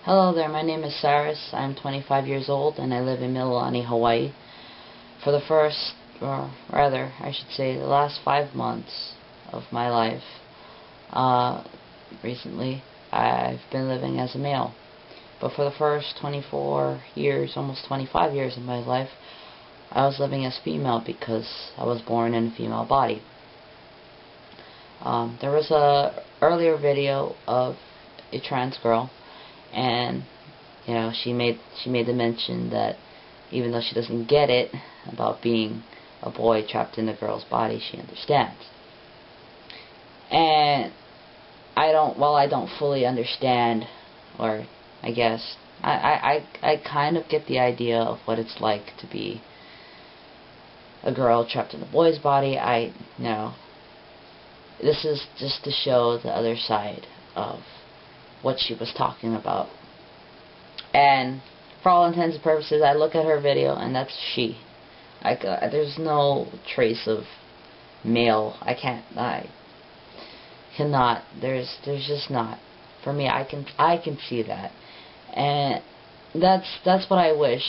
Hello there, my name is Cyrus. I'm 25 years old and I live in Mililani, Hawaii. For the first, or rather, I should say, the last 5 months of my life, recently, I've been living as a male. But for the first 24 years, almost 25 years of my life, I was living as female because I was born in a female body. There was a earlier video of a trans girl, and she made the mention that even though she doesn't get it about being a boy trapped in a girl's body, she understands. And while I don't fully understand, or I guess I kind of get the idea of what it's like to be a girl trapped in a boy's body. This is just to show the other side of what she was talking about. And for all intents and purposes, I look at her video and that's she. There's no trace of male. I cannot. There's just not. For me, I can see that. And that's what I wish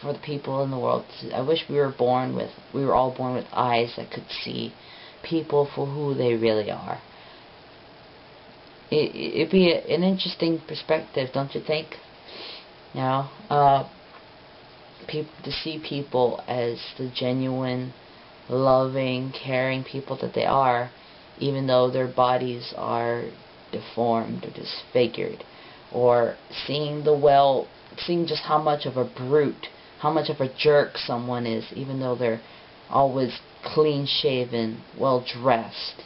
for the people in the world. I wish we were all born with eyes that could see people for who they really are. It'd be an interesting perspective, don't you think? To see people as the genuine, loving, caring people that they are, even though their bodies are deformed or disfigured, or seeing just how much of a brute, how much of a jerk someone is, even though they're always clean shaven, well dressed,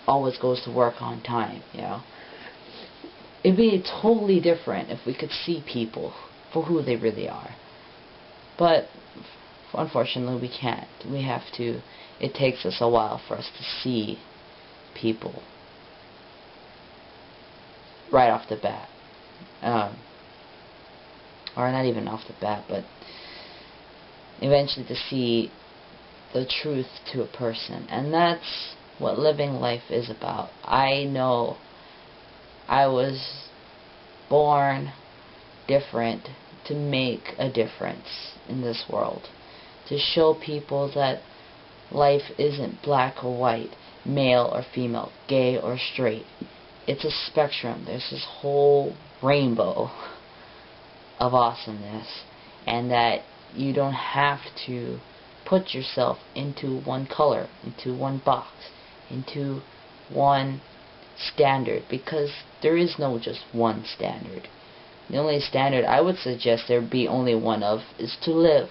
always goes to work on time, It'd be totally different if we could see people for who they really are. But unfortunately we can't. It takes us a while for us to see people right off the bat. Or not even off the bat, but eventually to see the truth to a person. And that's what living life is about. I know I was born different to make a difference in this world. To show people that life isn't black or white, male or female, gay or straight. It's a spectrum. There's this whole rainbow of awesomeness. And that you don't have to put yourself into one color, into one box, into one standard, because there is no just one standard. The only standard I would suggest there be only one of is to live,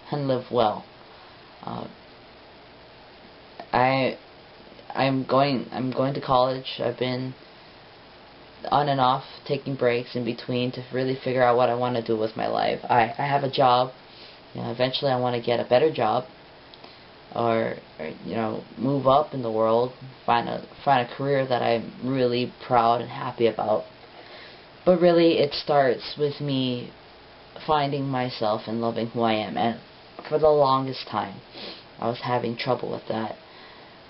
and live well. I'm going to college. I've been on and off, taking breaks in between to really figure out what I want to do with my life. I have a job. Eventually I want to get a better job, or move up in the world, find a career that I'm really proud and happy about. But really it starts with me finding myself and loving who I am. And for the longest time I was having trouble with that.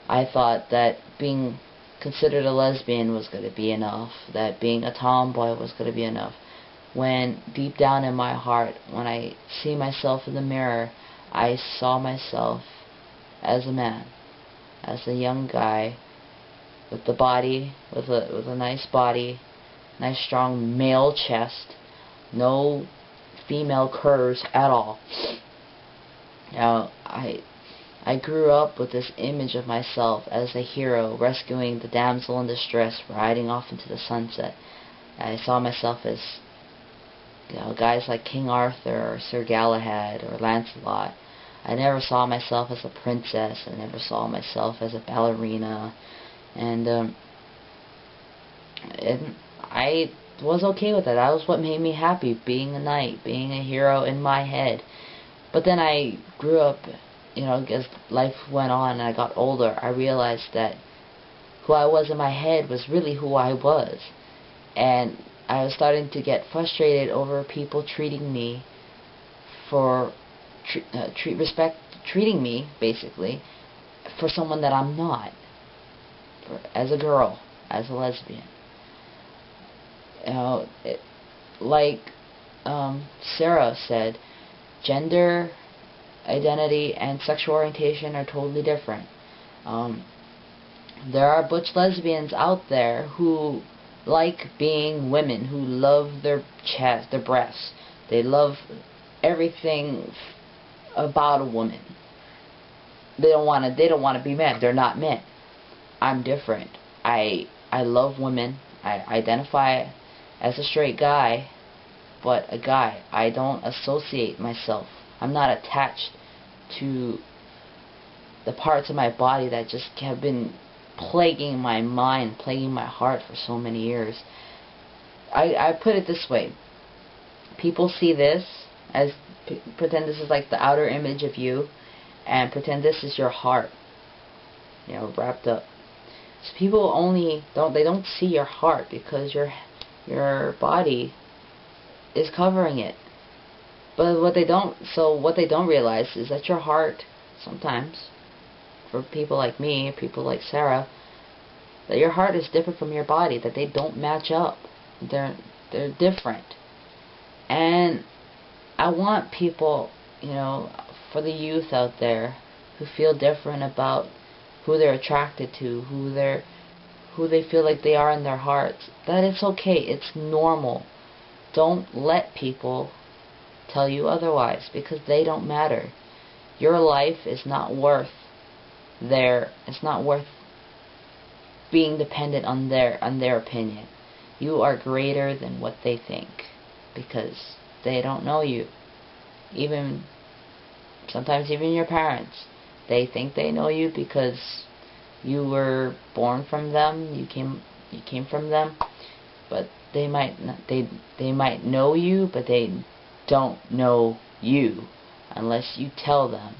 I thought that being considered a lesbian was going to be enough, that being a tomboy was going to be enough, when deep down in my heart, when I see myself in the mirror, I saw myself as a man, as a young guy with the body, with a nice body, nice strong male chest, no female curves at all. I grew up with this image of myself as a hero, rescuing the damsel in distress, riding off into the sunset. I saw myself as guys like King Arthur or Sir Galahad or Lancelot. I never saw myself as a princess. I never saw myself as a ballerina. And I was okay with that. That was what made me happy, being a knight, being a hero in my head. But then I grew up, as life went on and I got older, I realized that who I was in my head was really who I was. And I was starting to get frustrated over people treating me treating me, basically, for someone that I'm not. As a girl, as a lesbian. Like Sarah said, gender identity and sexual orientation are totally different. There are butch lesbians out there who like being women, who love their chest, their breasts. They love everything about a woman. They don't want to be men. They're not men. I'm different. I love women. I identify as a straight guy, but a guy. I don't associate myself. I'm not attached to the parts of my body that just have been plaguing my mind, plaguing my heart for so many years. I put it this way. People see this as, pretend this is like the outer image of you, and pretend this is your heart, wrapped up. So people they don't see your heart because your body is covering it. But what they don't realize is that your heart, sometimes, for people like me, people like Sarah, that your heart is different from your body, that they don't match up. They're different. And I want people, for the youth out there who feel different about who they're attracted to, who they feel like they are in their hearts, that it's okay, it's normal. Don't let people tell you otherwise, because they don't matter. Your life is not worth being dependent on their opinion. You are greater than what they think, because they don't know you. Sometimes even your parents, they think they know you because you were born from them, you came from them, but they might know you, but they don't know you unless you tell them,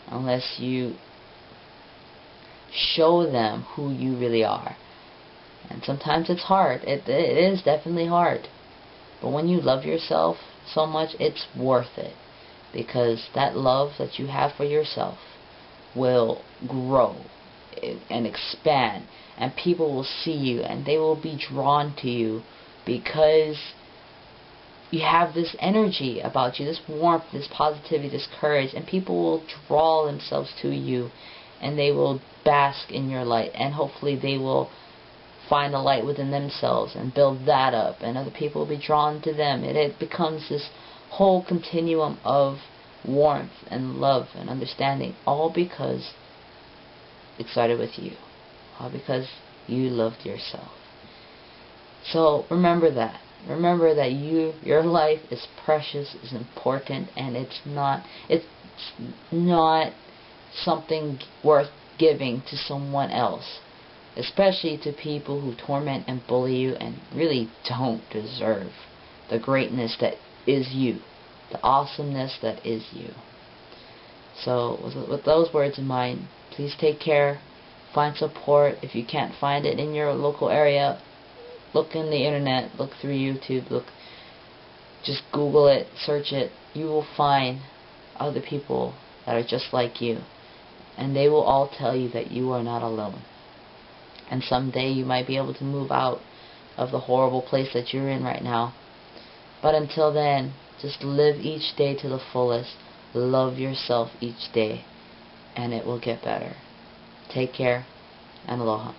unless you show them who you really are. And sometimes it's hard. It is definitely hard. But when you love yourself so much, it's worth it. Because that love that you have for yourself will grow and expand. And people will see you and they will be drawn to you because you have this energy about you, this warmth, this positivity, this courage. And people will draw themselves to you and they will bask in your light. And hopefully they will find the light within themselves and build that up, and other people will be drawn to them, and it becomes this whole continuum of warmth and love and understanding, all because it started with you, all because you loved yourself. So remember that your life is precious, is important, and it's not something worth giving to someone else, especially to people who torment and bully you and really don't deserve the greatness that is you, the awesomeness that is you. So with those words in mind, please take care, find support. If you can't find it in your local area, look in the internet, look through YouTube, just Google it, search it. You will find other people that are just like you, and they will all tell you that you are not alone. And someday you might be able to move out of the horrible place that you're in right now. But until then, just live each day to the fullest. Love yourself each day, and it will get better. Take care, and aloha.